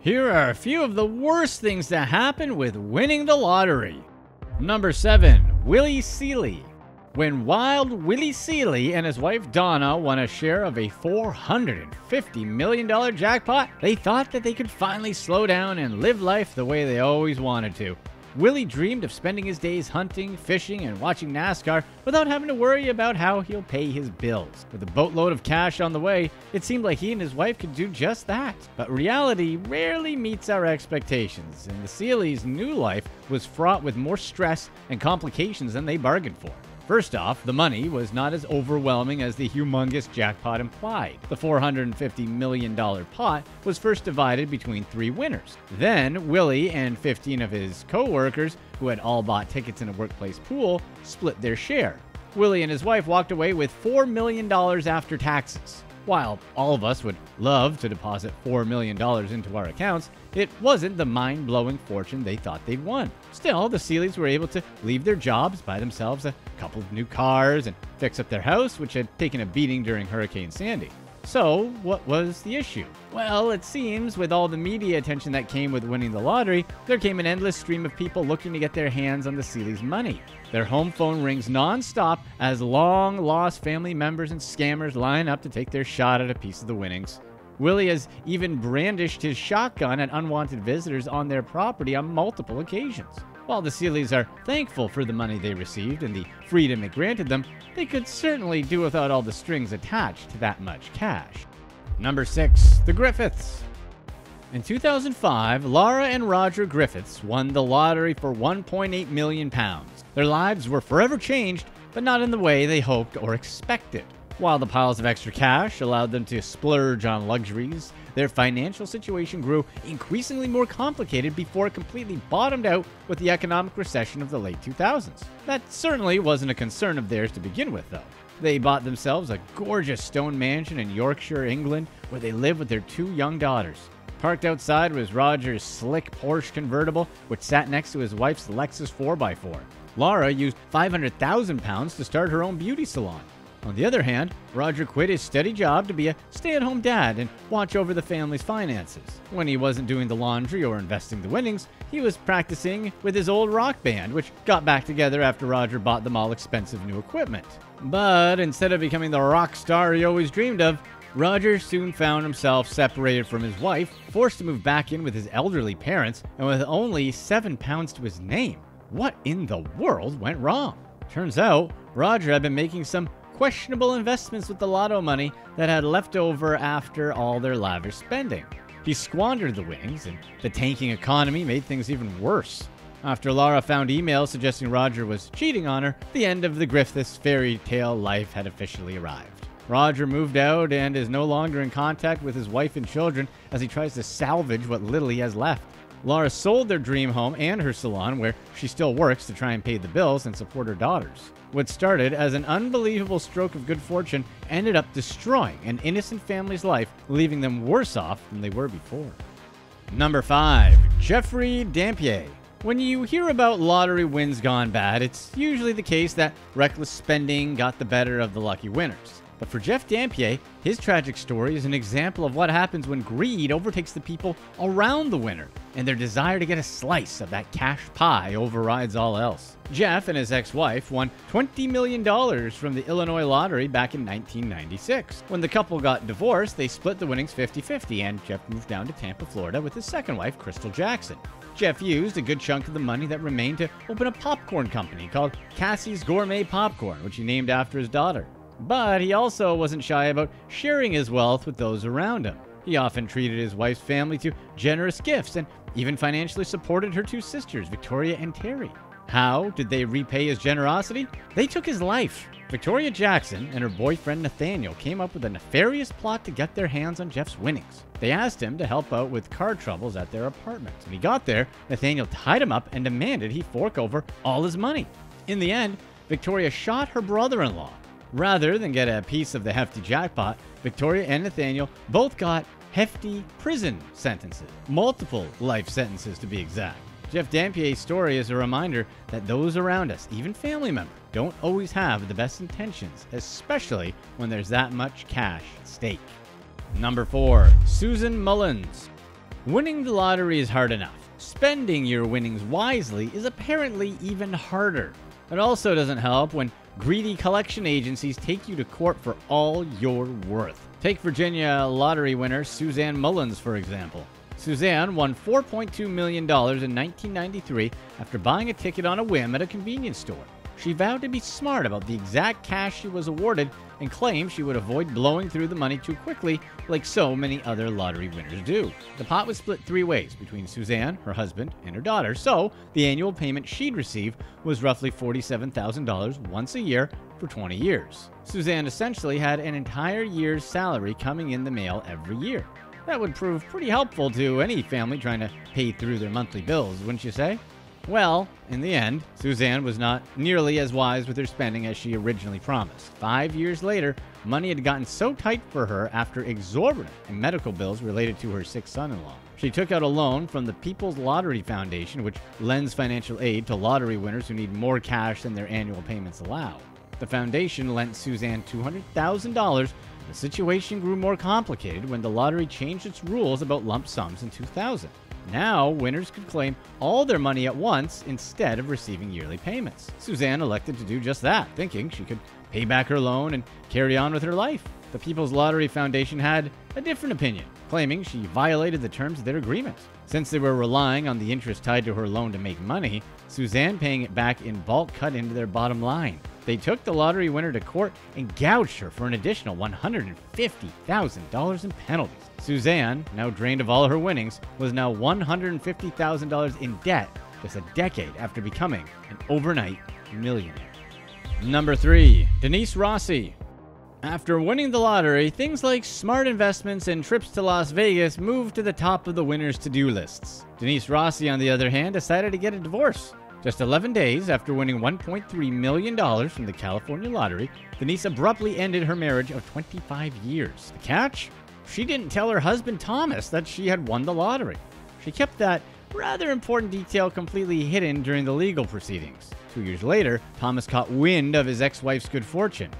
Here are a few of the worst things that happen with winning the lottery. Number 7. Willie Seeley. When Wild Willie Seeley and his wife Donna won a share of a $450 million jackpot, they thought that they could finally slow down and live life the way they always wanted to. Willie dreamed of spending his days hunting, fishing, and watching NASCAR without having to worry about how he'll pay his bills. With a boatload of cash on the way, it seemed like he and his wife could do just that. But reality rarely meets our expectations, and the Seeleys' new life was fraught with more stress and complications than they bargained for. First off, the money was not as overwhelming as the humongous jackpot implied. The $450 million pot was first divided between 3 winners. Then, Willie and 15 of his co-workers, who had all bought tickets in a workplace pool, split their share. Willie and his wife walked away with $4 million after taxes. While all of us would love to deposit $4 million into our accounts, it wasn't the mind-blowing fortune they thought they'd won. Still, the Seeleys were able to leave their jobs, buy themselves a couple of new cars, and fix up their house, which had taken a beating during Hurricane Sandy. So, what was the issue? Well, it seems with all the media attention that came with winning the lottery, there came an endless stream of people looking to get their hands on the Seeleys' money. Their home phone rings non-stop as long-lost family members and scammers line up to take their shot at a piece of the winnings. Willie has even brandished his shotgun at unwanted visitors on their property on multiple occasions. While the Seeleys are thankful for the money they received and the freedom it granted them, they could certainly do without all the strings attached to that much cash. Number 6. The Griffiths. In 2005, Laura and Roger Griffiths won the lottery for £1.8 million. Their lives were forever changed, but not in the way they hoped or expected. While the piles of extra cash allowed them to splurge on luxuries, their financial situation grew increasingly more complicated before it completely bottomed out with the economic recession of the late 2000s. That certainly wasn't a concern of theirs to begin with, though. They bought themselves a gorgeous stone mansion in Yorkshire, England, where they live with their 2 young daughters. Parked outside was Roger's slick Porsche convertible, which sat next to his wife's Lexus 4x4. Laura used £500,000 to start her own beauty salon. On the other hand, Roger quit his steady job to be a stay-at-home dad and watch over the family's finances. When he wasn't doing the laundry or investing the winnings, he was practicing with his old rock band, which got back together after Roger bought them all expensive new equipment. But instead of becoming the rock star he always dreamed of, Roger soon found himself separated from his wife, forced to move back in with his elderly parents, and with only £7 to his name. What in the world went wrong? Turns out, Roger had been making some questionable investments with the lotto money that had left over after all their lavish spending. He squandered the winnings, and the tanking economy made things even worse. After Laura found emails suggesting Roger was cheating on her, the end of the Griffiths fairy tale life had officially arrived. Roger moved out and is no longer in contact with his wife and children as he tries to salvage what little he has left. Laura sold their dream home and her salon, where she still works to try and pay the bills and support her daughters. What started as an unbelievable stroke of good fortune ended up destroying an innocent family's life, leaving them worse off than they were before. Number 5. Jeffrey Dampier. When you hear about lottery wins gone bad, it's usually the case that reckless spending got the better of the lucky winners. But for Jeff Dampier, his tragic story is an example of what happens when greed overtakes the people around the winner, and their desire to get a slice of that cash pie overrides all else. Jeff and his ex-wife won $20 million from the Illinois lottery back in 1996. When the couple got divorced, they split the winnings 50-50, and Jeff moved down to Tampa, Florida with his second wife, Crystal Jackson. Jeff used a good chunk of the money that remained to open a popcorn company called Cassie's Gourmet Popcorn, which he named after his daughter. But he also wasn't shy about sharing his wealth with those around him. He often treated his wife's family to generous gifts and even financially supported her 2 sisters, Victoria and Terry. How did they repay his generosity? They took his life. Victoria Jackson and her boyfriend Nathaniel came up with a nefarious plot to get their hands on Jeff's winnings. They asked him to help out with car troubles at their apartment. When he got there, Nathaniel tied him up and demanded he fork over all his money. In the end, Victoria shot her brother-in-law. Rather than get a piece of the hefty jackpot, Victoria and Nathaniel both got hefty prison sentences. Multiple life sentences, to be exact. Jeff Dampier's story is a reminder that those around us, even family members, don't always have the best intentions, especially when there's that much cash at stake. Number 4. Susan Mullins. Winning the lottery is hard enough. Spending your winnings wisely is apparently even harder. It also doesn't help when greedy collection agencies take you to court for all you're worth. Take Virginia lottery winner Suzanne Mullins, for example. Suzanne won $4.2 million in 1993 after buying a ticket on a whim at a convenience store. She vowed to be smart about the exact cash she was awarded and claimed she would avoid blowing through the money too quickly like so many other lottery winners do. The pot was split 3 ways between Suzanne, her husband, and her daughter, so the annual payment she'd receive was roughly $47,000 once a year for 20 years. Suzanne essentially had an entire year's salary coming in the mail every year. That would prove pretty helpful to any family trying to pay through their monthly bills, wouldn't you say? Well, in the end, Suzanne was not nearly as wise with her spending as she originally promised. 5 years later, money had gotten so tight for her after exorbitant medical bills related to her sick son-in-law. She took out a loan from the People's Lottery Foundation, which lends financial aid to lottery winners who need more cash than their annual payments allow. The foundation lent Suzanne $200,000. The situation grew more complicated when the lottery changed its rules about lump sums in 2000. Now, winners could claim all their money at once instead of receiving yearly payments. Suzanne elected to do just that, thinking she could pay back her loan and carry on with her life. The People's Lottery Foundation had a different opinion, claiming she violated the terms of their agreement. Since they were relying on the interest tied to her loan to make money, Suzanne paying it back in bulk cut into their bottom line. They took the lottery winner to court and gouged her for an additional $150,000 in penalties. Suzanne, now drained of all her winnings, was now $150,000 in debt just a decade after becoming an overnight millionaire. Number 3. Denise Rossi. After winning the lottery, things like smart investments and trips to Las Vegas moved to the top of the winners' to-do lists. Denise Rossi, on the other hand, decided to get a divorce. Just 11 days after winning $1.3 million from the California lottery, Denise abruptly ended her marriage of 25 years. The catch? She didn't tell her husband Thomas that she had won the lottery. She kept that rather important detail completely hidden during the legal proceedings. 2 years later, Thomas caught wind of his ex-wife's good fortune.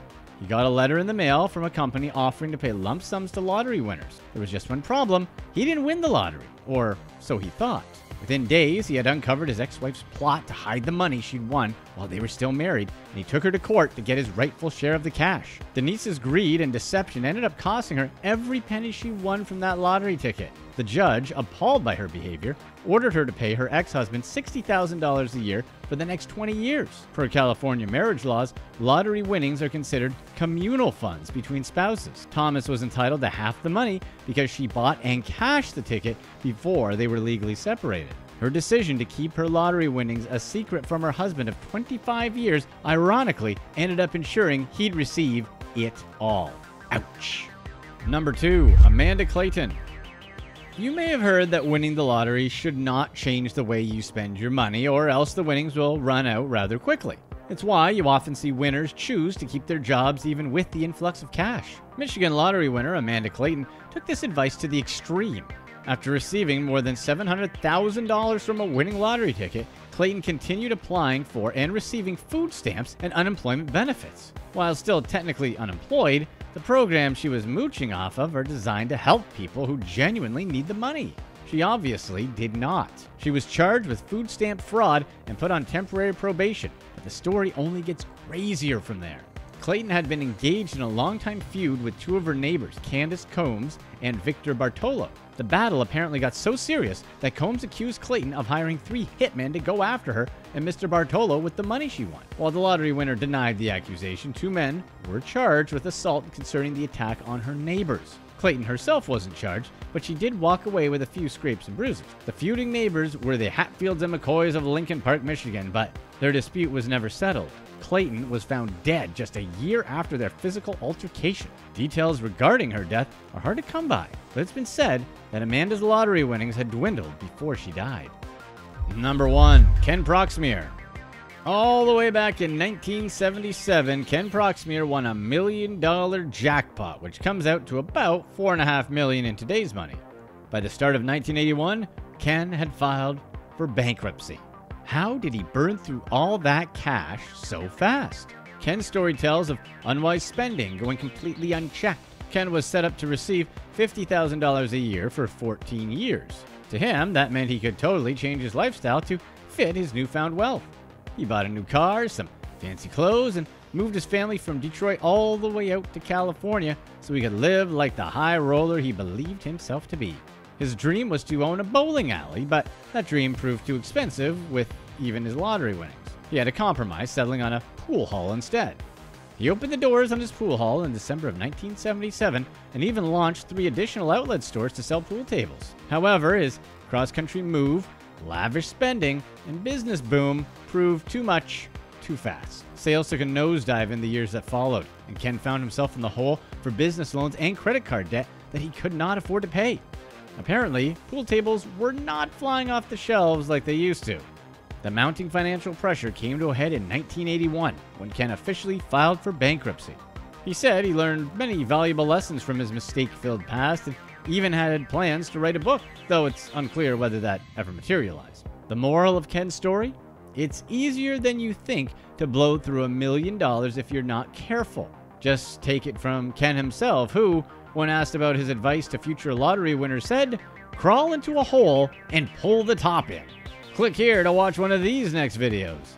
He got a letter in the mail from a company offering to pay lump sums to lottery winners. There was just one problem: he didn't win the lottery, or so he thought. Within days, he had uncovered his ex-wife's plot to hide the money she'd won while they were still married, and he took her to court to get his rightful share of the cash. Denise's greed and deception ended up costing her every penny she won from that lottery ticket. The judge, appalled by her behavior, ordered her to pay her ex-husband $60,000 a year for the next 20 years. Per California marriage laws, lottery winnings are considered communal funds between spouses. Thomas was entitled to half the money because she bought and cashed the ticket before they were legally separated. Her decision to keep her lottery winnings a secret from her husband of 25 years ironically ended up ensuring he'd receive it all. Ouch. Number 2. Amanda Clayton. You may have heard that winning the lottery should not change the way you spend your money, or else the winnings will run out rather quickly. It's why you often see winners choose to keep their jobs even with the influx of cash. Michigan lottery winner Amanda Clayton took this advice to the extreme. After receiving more than $700,000 from a winning lottery ticket, Clayton continued applying for and receiving food stamps and unemployment benefits. While still technically unemployed, the programs she was mooching off of are designed to help people who genuinely need the money. She obviously did not. She was charged with food stamp fraud and put on temporary probation, but the story only gets crazier from there. Clayton had been engaged in a longtime feud with 2 of her neighbors, Candace Combs and Victor Bartolo. The battle apparently got so serious that Combs accused Clayton of hiring 3 hitmen to go after her and Mr. Bartolo with the money she won. While the lottery winner denied the accusation, 2 men were charged with assault concerning the attack on her neighbors. Clayton herself wasn't charged, but she did walk away with a few scrapes and bruises. The feuding neighbors were the Hatfields and McCoys of Lincoln Park, Michigan, but their dispute was never settled. Clayton was found dead just a year after their physical altercation. Details regarding her death are hard to come by, but it's been said that Amanda's lottery winnings had dwindled before she died. Number 1. Ken Proxmire. All the way back in 1977, Ken Proxmire won $1 million jackpot, which comes out to about $4.5 million in today's money. By the start of 1981, Ken had filed for bankruptcy. How did he burn through all that cash so fast? Ken's story tells of unwise spending going completely unchecked. Ken was set up to receive $50,000 a year for 14 years. To him, that meant he could totally change his lifestyle to fit his newfound wealth. He bought a new car, some fancy clothes, and moved his family from Detroit all the way out to California so he could live like the high roller he believed himself to be. His dream was to own a bowling alley, but that dream proved too expensive with even his lottery winnings. He had to compromise, settling on a pool hall instead. He opened the doors on his pool hall in December of 1977 and even launched 3 additional outlet stores to sell pool tables. However, his cross-country move, lavish spending, and business boom proved too much too fast. Sales took a nosedive in the years that followed, and Ken found himself in the hole for business loans and credit card debt that he could not afford to pay. Apparently, pool tables were not flying off the shelves like they used to. The mounting financial pressure came to a head in 1981 when Ken officially filed for bankruptcy. He said he learned many valuable lessons from his mistake-filled past and even had plans to write a book, though it's unclear whether that ever materialized. The moral of Ken's story? It's easier than you think to blow through $1 million if you're not careful. Just take it from Ken himself, who, when asked about his advice to future lottery winners, said, "Crawl into a hole and pull the top in." Click here to watch one of these next videos.